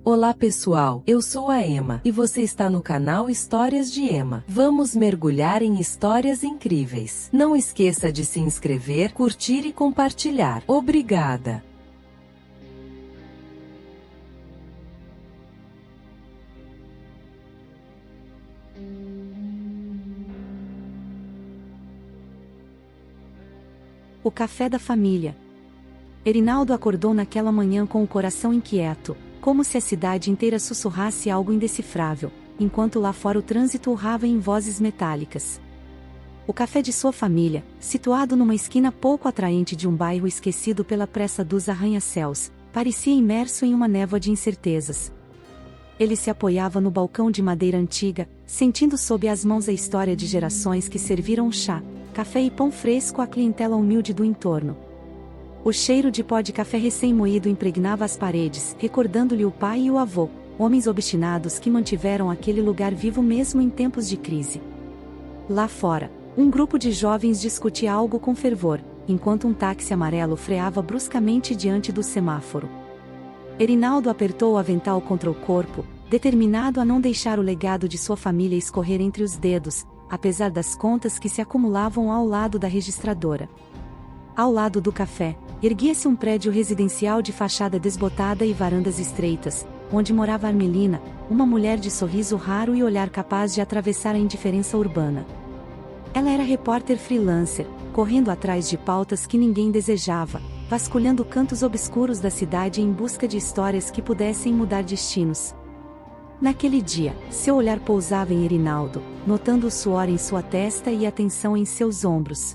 Olá pessoal, eu sou a Emma e você está no canal Histórias de Emma. Vamos mergulhar em histórias incríveis. Não esqueça de se inscrever, curtir e compartilhar. Obrigada! O café da família. Erinaldo acordou naquela manhã com o coração inquieto, como se a cidade inteira sussurrasse algo indecifrável, enquanto lá fora o trânsito urrava em vozes metálicas. O café de sua família, situado numa esquina pouco atraente de um bairro esquecido pela pressa dos arranha-céus, parecia imerso em uma névoa de incertezas. Ele se apoiava no balcão de madeira antiga, sentindo sob as mãos a história de gerações que serviram chá, café e pão fresco à clientela humilde do entorno. O cheiro de pó de café recém-moído impregnava as paredes, recordando-lhe o pai e o avô, homens obstinados que mantiveram aquele lugar vivo mesmo em tempos de crise. Lá fora, um grupo de jovens discutia algo com fervor, enquanto um táxi amarelo freava bruscamente diante do semáforo. Erinaldo apertou o avental contra o corpo, determinado a não deixar o legado de sua família escorrer entre os dedos, apesar das contas que se acumulavam ao lado da registradora. Ao lado do café, erguia-se um prédio residencial de fachada desbotada e varandas estreitas, onde morava Armelina, uma mulher de sorriso raro e olhar capaz de atravessar a indiferença urbana. Ela era repórter freelancer, correndo atrás de pautas que ninguém desejava, vasculhando cantos obscuros da cidade em busca de histórias que pudessem mudar destinos. Naquele dia, seu olhar pousava em Erinaldo, notando o suor em sua testa e a tensão em seus ombros.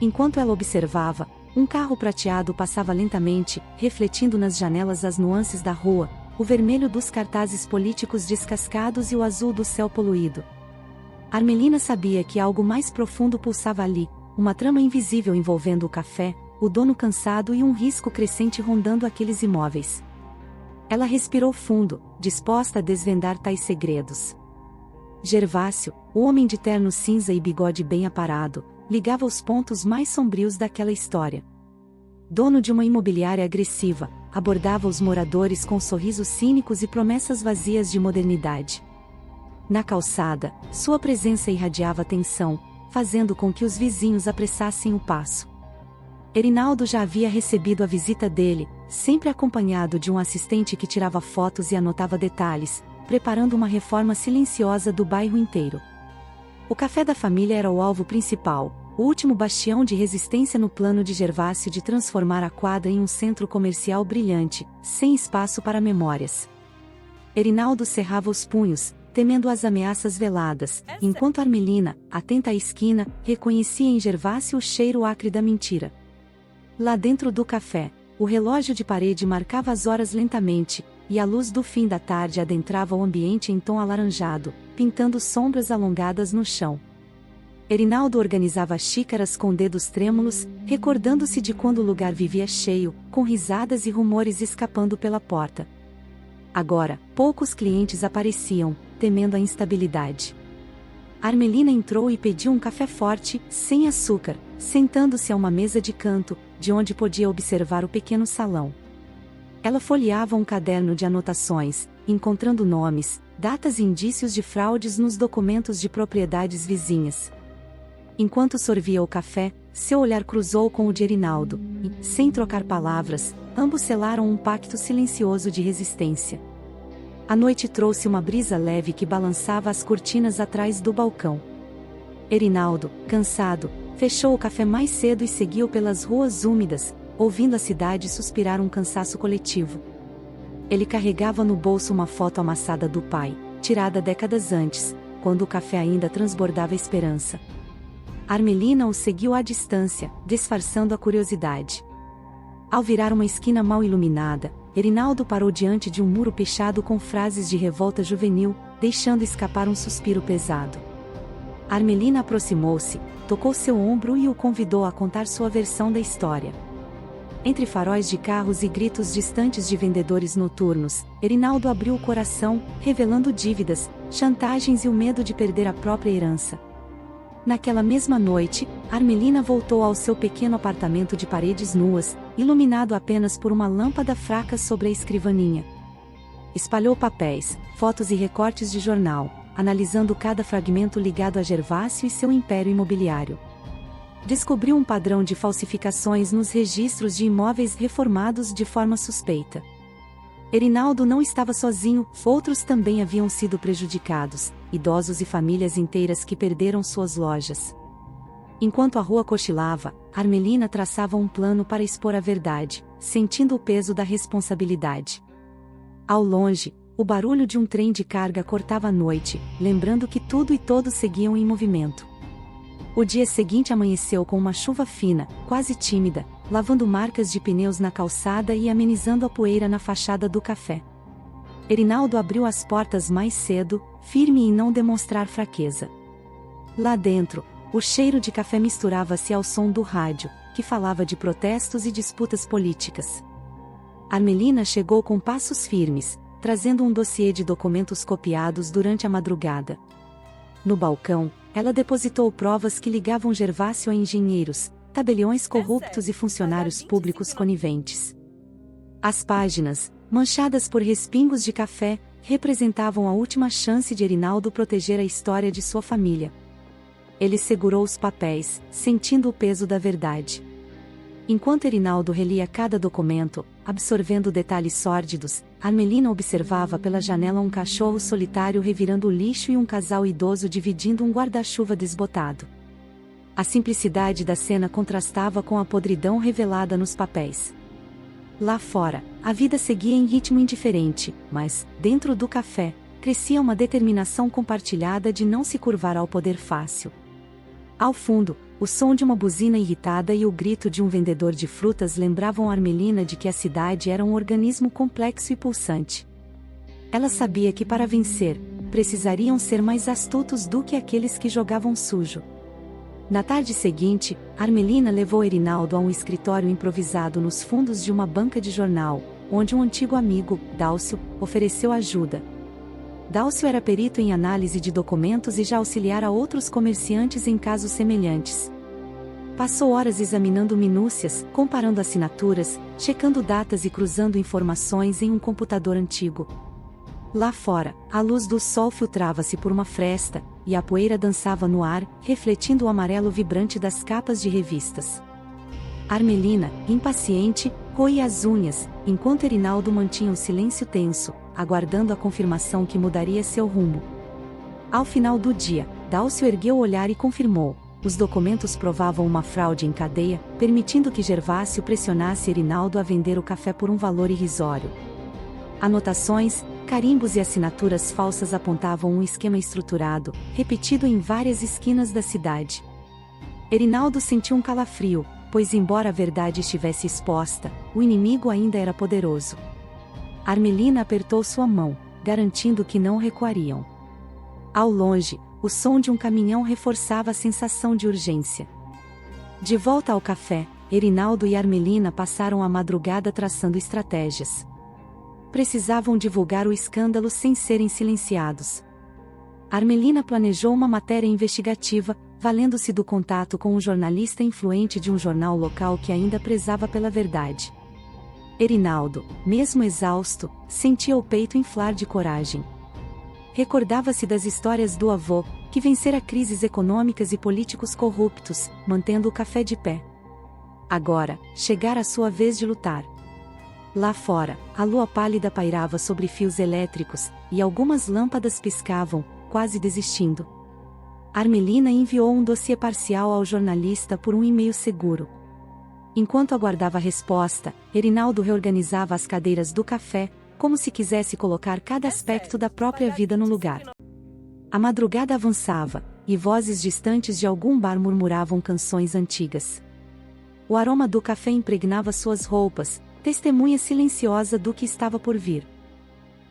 Enquanto ela observava, um carro prateado passava lentamente, refletindo nas janelas as nuances da rua, o vermelho dos cartazes políticos descascados e o azul do céu poluído. Armelina sabia que algo mais profundo pulsava ali, uma trama invisível envolvendo o café, o dono cansado e um risco crescente rondando aqueles imóveis. Ela respirou fundo, disposta a desvendar tais segredos. Gervásio, o homem de terno cinza e bigode bem aparado, ligava os pontos mais sombrios daquela história. Dono de uma imobiliária agressiva, abordava os moradores com sorrisos cínicos e promessas vazias de modernidade. Na calçada, sua presença irradiava tensão, fazendo com que os vizinhos apressassem o passo. Erinaldo já havia recebido a visita dele, sempre acompanhado de um assistente que tirava fotos e anotava detalhes, preparando uma reforma silenciosa do bairro inteiro. O café da família era o alvo principal, o último bastião de resistência no plano de Gervásio de transformar a quadra em um centro comercial brilhante, sem espaço para memórias. Erinaldo cerrava os punhos, temendo as ameaças veladas, enquanto Armelina, atenta à esquina, reconhecia em Gervásio o cheiro acre da mentira. Lá dentro do café, o relógio de parede marcava as horas lentamente, e a luz do fim da tarde adentrava o ambiente em tom alaranjado, pintando sombras alongadas no chão. Erinaldo organizava xícaras com dedos trêmulos, recordando-se de quando o lugar vivia cheio, com risadas e rumores escapando pela porta. Agora, poucos clientes apareciam, temendo a instabilidade. Armelina entrou e pediu um café forte, sem açúcar, sentando-se a uma mesa de canto, de onde podia observar o pequeno salão. Ela folheava um caderno de anotações, encontrando nomes, datas e indícios de fraudes nos documentos de propriedades vizinhas. Enquanto sorvia o café, seu olhar cruzou com o de Erinaldo, e, sem trocar palavras, ambos selaram um pacto silencioso de resistência. A noite trouxe uma brisa leve que balançava as cortinas atrás do balcão. Erinaldo, cansado, fechou o café mais cedo e seguiu pelas ruas úmidas, ouvindo a cidade suspirar um cansaço coletivo. Ele carregava no bolso uma foto amassada do pai, tirada décadas antes, quando o café ainda transbordava esperança. Armelina o seguiu à distância, disfarçando a curiosidade. Ao virar uma esquina mal iluminada, Erinaldo parou diante de um muro pichado com frases de revolta juvenil, deixando escapar um suspiro pesado. Armelina aproximou-se, tocou seu ombro e o convidou a contar sua versão da história. Entre faróis de carros e gritos distantes de vendedores noturnos, Erinaldo abriu o coração, revelando dívidas, chantagens e o medo de perder a própria herança. Naquela mesma noite, Armelina voltou ao seu pequeno apartamento de paredes nuas, iluminado apenas por uma lâmpada fraca sobre a escrivaninha. Espalhou papéis, fotos e recortes de jornal, analisando cada fragmento ligado a Gervásio e seu império imobiliário. Descobriu um padrão de falsificações nos registros de imóveis reformados de forma suspeita. Erinaldo não estava sozinho, outros também haviam sido prejudicados, idosos e famílias inteiras que perderam suas lojas. Enquanto a rua cochilava, Armelina traçava um plano para expor a verdade, sentindo o peso da responsabilidade. Ao longe, o barulho de um trem de carga cortava a noite, lembrando que tudo e todos seguiam em movimento. O dia seguinte amanheceu com uma chuva fina, quase tímida, lavando marcas de pneus na calçada e amenizando a poeira na fachada do café. Erinaldo abriu as portas mais cedo, firme em não demonstrar fraqueza. Lá dentro, o cheiro de café misturava-se ao som do rádio, que falava de protestos e disputas políticas. Armelina chegou com passos firmes, trazendo um dossiê de documentos copiados durante a madrugada. No balcão, ela depositou provas que ligavam Gervásio a engenheiros, tabeliões corruptos e funcionários públicos coniventes. As páginas, manchadas por respingos de café, representavam a última chance de Erinaldo proteger a história de sua família. Ele segurou os papéis, sentindo o peso da verdade. Enquanto Erinaldo relia cada documento, absorvendo detalhes sórdidos, Armelina observava pela janela um cachorro solitário revirando o lixo e um casal idoso dividindo um guarda-chuva desbotado. A simplicidade da cena contrastava com a podridão revelada nos papéis. Lá fora, a vida seguia em ritmo indiferente, mas, dentro do café, crescia uma determinação compartilhada de não se curvar ao poder fácil. Ao fundo, o som de uma buzina irritada e o grito de um vendedor de frutas lembravam Armelina de que a cidade era um organismo complexo e pulsante. Ela sabia que para vencer, precisariam ser mais astutos do que aqueles que jogavam sujo. Na tarde seguinte, Armelina levou Erinaldo a um escritório improvisado nos fundos de uma banca de jornal, onde um antigo amigo, Dálcio, ofereceu ajuda. Dálcio era perito em análise de documentos e já auxiliara outros comerciantes em casos semelhantes. Passou horas examinando minúcias, comparando assinaturas, checando datas e cruzando informações em um computador antigo. Lá fora, a luz do sol filtrava-se por uma fresta, e a poeira dançava no ar, refletindo o amarelo vibrante das capas de revistas. Armelina, impaciente, roía as unhas, enquanto Erinaldo mantinha o silêncio tenso, aguardando a confirmação que mudaria seu rumo. Ao final do dia, Dálcio ergueu o olhar e confirmou: os documentos provavam uma fraude em cadeia, permitindo que Gervásio pressionasse Erinaldo a vender o café por um valor irrisório. Anotações, carimbos e assinaturas falsas apontavam um esquema estruturado, repetido em várias esquinas da cidade. Erinaldo sentiu um calafrio, pois embora a verdade estivesse exposta, o inimigo ainda era poderoso. Armelina apertou sua mão, garantindo que não recuariam. Ao longe, o som de um caminhão reforçava a sensação de urgência. De volta ao café, Erinaldo e Armelina passaram a madrugada traçando estratégias. Precisavam divulgar o escândalo sem serem silenciados. Armelina planejou uma matéria investigativa, valendo-se do contato com um jornalista influente de um jornal local que ainda prezava pela verdade. Erinaldo, mesmo exausto, sentia o peito inflar de coragem. Recordava-se das histórias do avô, que vencera crises econômicas e políticos corruptos, mantendo o café de pé. Agora, chegara a sua vez de lutar. Lá fora, a lua pálida pairava sobre fios elétricos, e algumas lâmpadas piscavam, quase desistindo. Armelina enviou um dossiê parcial ao jornalista por um e-mail seguro. Enquanto aguardava a resposta, Erinaldo reorganizava as cadeiras do café, como se quisesse colocar cada aspecto da própria vida no lugar. A madrugada avançava, e vozes distantes de algum bar murmuravam canções antigas. O aroma do café impregnava suas roupas, testemunha silenciosa do que estava por vir.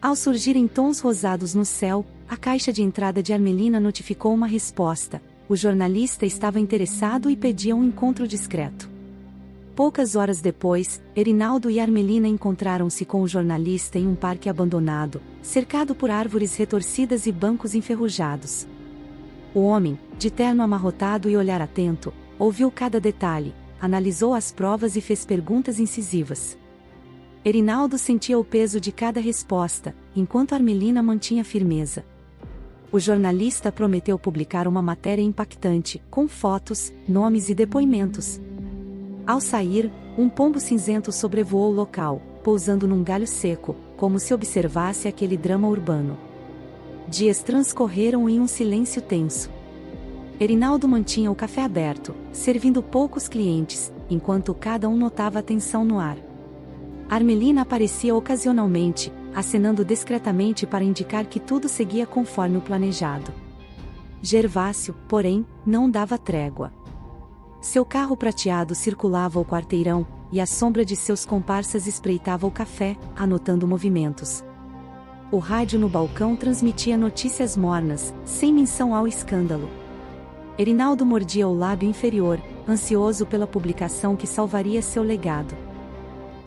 Ao surgirem tons rosados no céu, a caixa de entrada de Armelina notificou uma resposta. O jornalista estava interessado e pedia um encontro discreto. Poucas horas depois, Erinaldo e Armelina encontraram-se com o jornalista em um parque abandonado, cercado por árvores retorcidas e bancos enferrujados. O homem, de terno amarrotado e olhar atento, ouviu cada detalhe, analisou as provas e fez perguntas incisivas. Erinaldo sentia o peso de cada resposta, enquanto Armelina mantinha firmeza. O jornalista prometeu publicar uma matéria impactante, com fotos, nomes e depoimentos. Ao sair, um pombo cinzento sobrevoou o local, pousando num galho seco, como se observasse aquele drama urbano. Dias transcorreram em um silêncio tenso. Erinaldo mantinha o café aberto, servindo poucos clientes, enquanto cada um notava a tensão no ar. Armelina aparecia ocasionalmente, acenando discretamente para indicar que tudo seguia conforme o planejado. Gervásio, porém, não dava trégua. Seu carro prateado circulava o quarteirão, e a sombra de seus comparsas espreitava o café, anotando movimentos. O rádio no balcão transmitia notícias mornas, sem menção ao escândalo. Erinaldo mordia o lábio inferior, ansioso pela publicação que salvaria seu legado.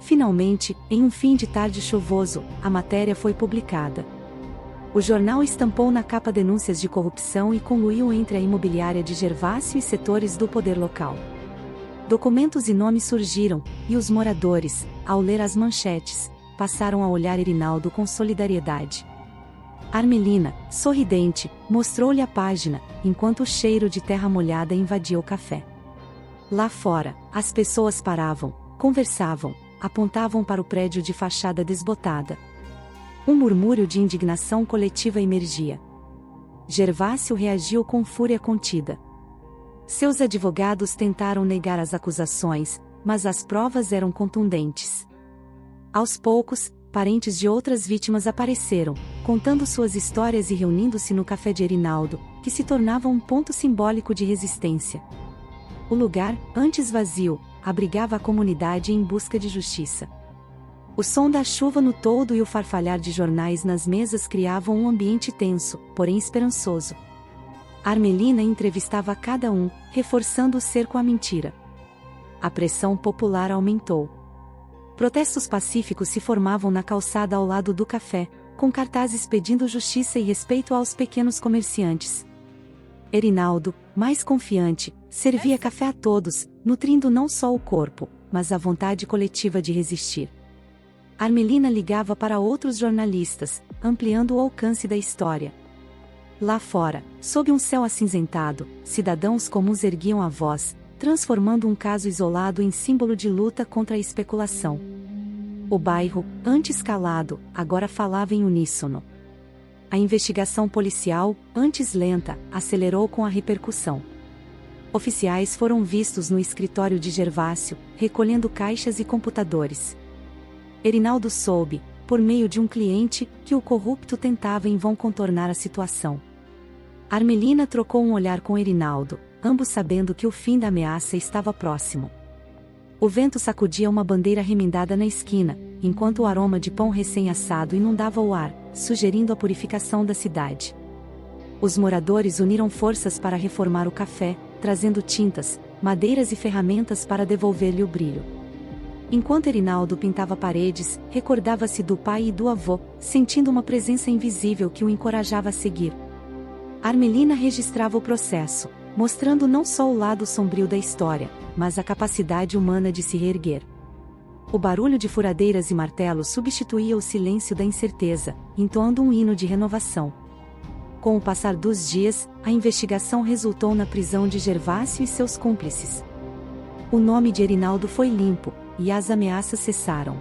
Finalmente, em um fim de tarde chuvoso, a matéria foi publicada. O jornal estampou na capa denúncias de corrupção e conluiu entre a imobiliária de Gervásio e setores do poder local. Documentos e nomes surgiram, e os moradores, ao ler as manchetes, passaram a olhar Erinaldo com solidariedade. Armelina, sorridente, mostrou-lhe a página, enquanto o cheiro de terra molhada invadia o café. Lá fora, as pessoas paravam, conversavam, apontavam para o prédio de fachada desbotada. Um murmúrio de indignação coletiva emergia. Gervásio reagiu com fúria contida. Seus advogados tentaram negar as acusações, mas as provas eram contundentes. Aos poucos, parentes de outras vítimas apareceram, contando suas histórias e reunindo-se no café de Erinaldo, que se tornava um ponto simbólico de resistência. O lugar, antes vazio, abrigava a comunidade em busca de justiça. O som da chuva no toldo e o farfalhar de jornais nas mesas criavam um ambiente tenso, porém esperançoso. Armelina entrevistava cada um, reforçando o cerco à mentira. A pressão popular aumentou. Protestos pacíficos se formavam na calçada ao lado do café, com cartazes pedindo justiça e respeito aos pequenos comerciantes. Erinaldo, mais confiante, servia café a todos, nutrindo não só o corpo, mas a vontade coletiva de resistir. Armelina ligava para outros jornalistas, ampliando o alcance da história. Lá fora, sob um céu acinzentado, cidadãos comuns erguiam a voz, transformando um caso isolado em símbolo de luta contra a especulação. O bairro, antes calado, agora falava em uníssono. A investigação policial, antes lenta, acelerou com a repercussão. Oficiais foram vistos no escritório de Gervásio, recolhendo caixas e computadores. Erinaldo soube, por meio de um cliente, que o corrupto tentava em vão contornar a situação. Armelina trocou um olhar com Erinaldo, ambos sabendo que o fim da ameaça estava próximo. O vento sacudia uma bandeira remendada na esquina, enquanto o aroma de pão recém-assado inundava o ar, sugerindo a purificação da cidade. Os moradores uniram forças para reformar o café, trazendo tintas, madeiras e ferramentas para devolver-lhe o brilho. Enquanto Erinaldo pintava paredes, recordava-se do pai e do avô, sentindo uma presença invisível que o encorajava a seguir. Armelina registrava o processo, mostrando não só o lado sombrio da história, mas a capacidade humana de se reerguer. O barulho de furadeiras e martelos substituía o silêncio da incerteza, entoando um hino de renovação. Com o passar dos dias, a investigação resultou na prisão de Gervásio e seus cúmplices. O nome de Erinaldo foi limpo, e as ameaças cessaram.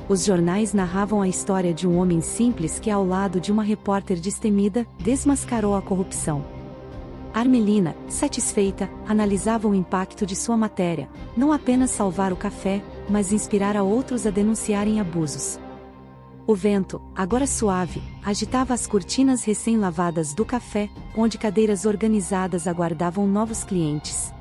Os jornais narravam a história de um homem simples que, ao lado de uma repórter destemida, desmascarou a corrupção. Armelina, satisfeita, analisava o impacto de sua matéria, não apenas salvar o café, mas inspirar a outros a denunciarem abusos. O vento, agora suave, agitava as cortinas recém-lavadas do café, onde cadeiras organizadas aguardavam novos clientes.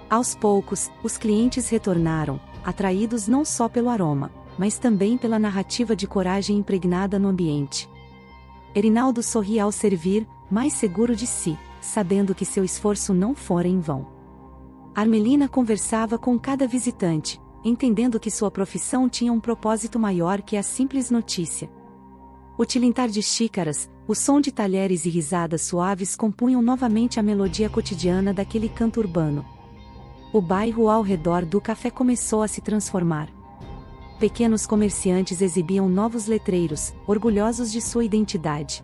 Aos poucos, os clientes retornaram, atraídos não só pelo aroma, mas também pela narrativa de coragem impregnada no ambiente. Erinaldo sorria ao servir, mais seguro de si, sabendo que seu esforço não fora em vão. Armelina conversava com cada visitante, entendendo que sua profissão tinha um propósito maior que a simples notícia. O tilintar de xícaras, o som de talheres e risadas suaves compunham novamente a melodia cotidiana daquele canto urbano. O bairro ao redor do café começou a se transformar. pequenos comerciantes exibiam novos letreiros, orgulhosos de sua identidade.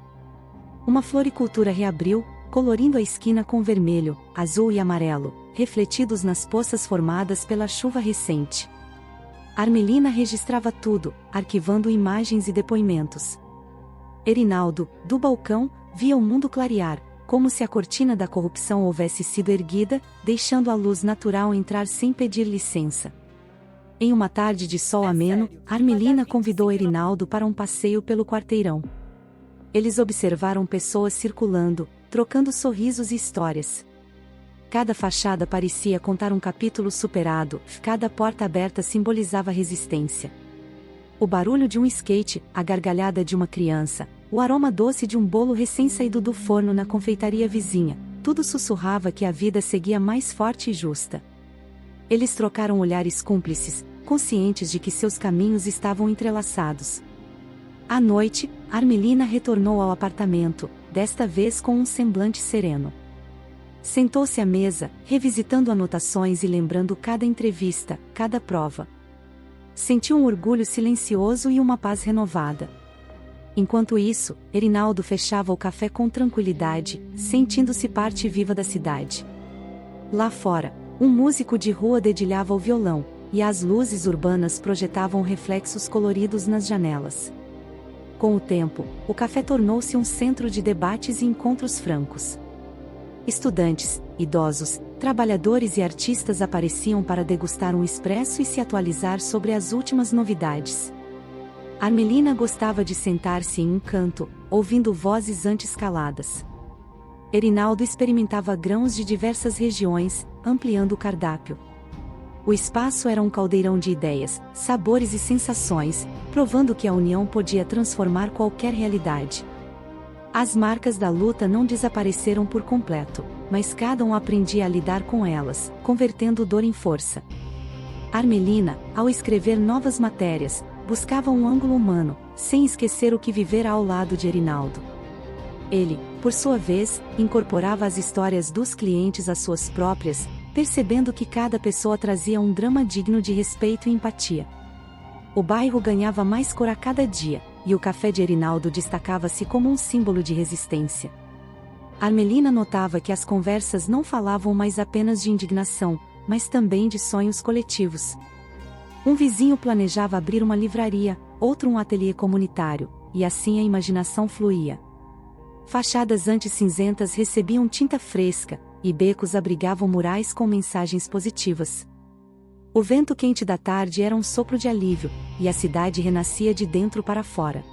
Uma floricultura reabriu, colorindo a esquina com vermelho, azul e amarelo, refletidos nas poças formadas pela chuva recente. Armelina registrava tudo, arquivando imagens e depoimentos. Erinaldo, do balcão, via o mundo clarear, como se a cortina da corrupção houvesse sido erguida, deixando a luz natural entrar sem pedir licença. Em uma tarde de sol ameno, Armelina convidou Erinaldo para um passeio pelo quarteirão. Eles observaram pessoas circulando, trocando sorrisos e histórias. Cada fachada parecia contar um capítulo superado, cada porta aberta simbolizava resistência. O barulho de um skate, a gargalhada de uma criança, o aroma doce de um bolo recém-saído do forno na confeitaria vizinha, tudo sussurrava que a vida seguia mais forte e justa. Eles trocaram olhares cúmplices, conscientes de que seus caminhos estavam entrelaçados. À noite, Armelina retornou ao apartamento, desta vez com um semblante sereno. Sentou-se à mesa, revisitando anotações e lembrando cada entrevista, cada prova. Sentiu um orgulho silencioso e uma paz renovada. Enquanto isso, Erinaldo fechava o café com tranquilidade, sentindo-se parte viva da cidade. Lá fora, um músico de rua dedilhava o violão, e as luzes urbanas projetavam reflexos coloridos nas janelas. Com o tempo, o café tornou-se um centro de debates e encontros francos. Estudantes, idosos, trabalhadores e artistas apareciam para degustar um expresso e se atualizar sobre as últimas novidades. Armelina gostava de sentar-se em um canto, ouvindo vozes antes caladas. Erinaldo experimentava grãos de diversas regiões, ampliando o cardápio. O espaço era um caldeirão de ideias, sabores e sensações, provando que a união podia transformar qualquer realidade. As marcas da luta não desapareceram por completo, mas cada um aprendia a lidar com elas, convertendo dor em força. Armelina, ao escrever novas matérias, buscava um ângulo humano, sem esquecer o que vivera ao lado de Erinaldo. Ele, por sua vez, incorporava as histórias dos clientes às suas próprias, percebendo que cada pessoa trazia um drama digno de respeito e empatia. O bairro ganhava mais cor a cada dia, e o café de Erinaldo destacava-se como um símbolo de resistência. Armelina notava que as conversas não falavam mais apenas de indignação, mas também de sonhos coletivos. Um vizinho planejava abrir uma livraria, outro um ateliê comunitário, e assim a imaginação fluía. Fachadas antes cinzentas recebiam tinta fresca, e becos abrigavam murais com mensagens positivas. O vento quente da tarde era um sopro de alívio, e a cidade renascia de dentro para fora.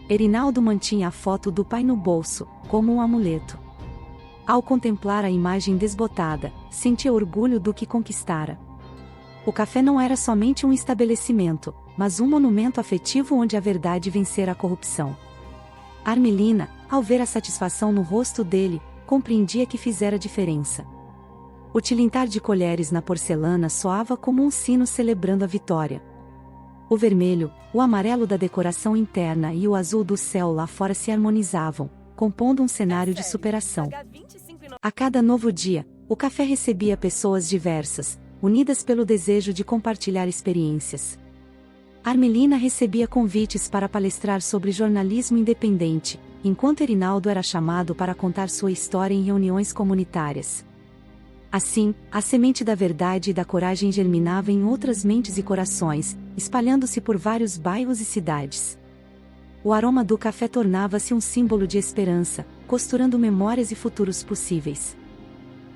Erinaldo mantinha a foto do pai no bolso, como um amuleto. Ao contemplar a imagem desbotada, sentia orgulho do que conquistara. O café não era somente um estabelecimento, mas um monumento afetivo onde a verdade vencera a corrupção. Armelina, ao ver a satisfação no rosto dele, compreendia que fizera diferença. O tilintar de colheres na porcelana soava como um sino celebrando a vitória. O vermelho, o amarelo da decoração interna e o azul do céu lá fora se harmonizavam, compondo um cenário de superação. A cada novo dia, o café recebia pessoas diversas, unidas pelo desejo de compartilhar experiências. Armelina recebia convites para palestrar sobre jornalismo independente, enquanto Erinaldo era chamado para contar sua história em reuniões comunitárias. Assim, a semente da verdade e da coragem germinava em outras mentes e corações, espalhando-se por vários bairros e cidades. O aroma do café tornava-se um símbolo de esperança, costurando memórias e futuros possíveis.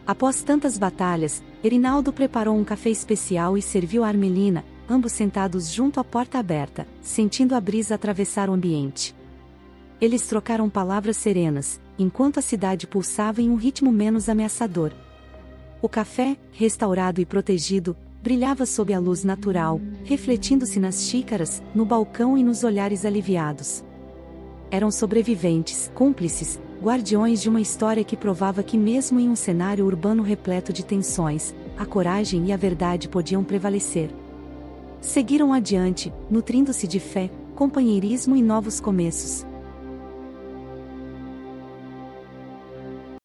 Após tantas batalhas, Erinaldo preparou um café especial e serviu a Armelina, ambos sentados junto à porta aberta, sentindo a brisa atravessar o ambiente. Eles trocaram palavras serenas, enquanto a cidade pulsava em um ritmo menos ameaçador. O café, restaurado e protegido, brilhava sob a luz natural, refletindo-se nas xícaras, no balcão e nos olhares aliviados. Eram sobreviventes, cúmplices, guardiões de uma história que provava que mesmo em um cenário urbano repleto de tensões, a coragem e a verdade podiam prevalecer. Seguiram adiante, nutrindo-se de fé, companheirismo e novos começos.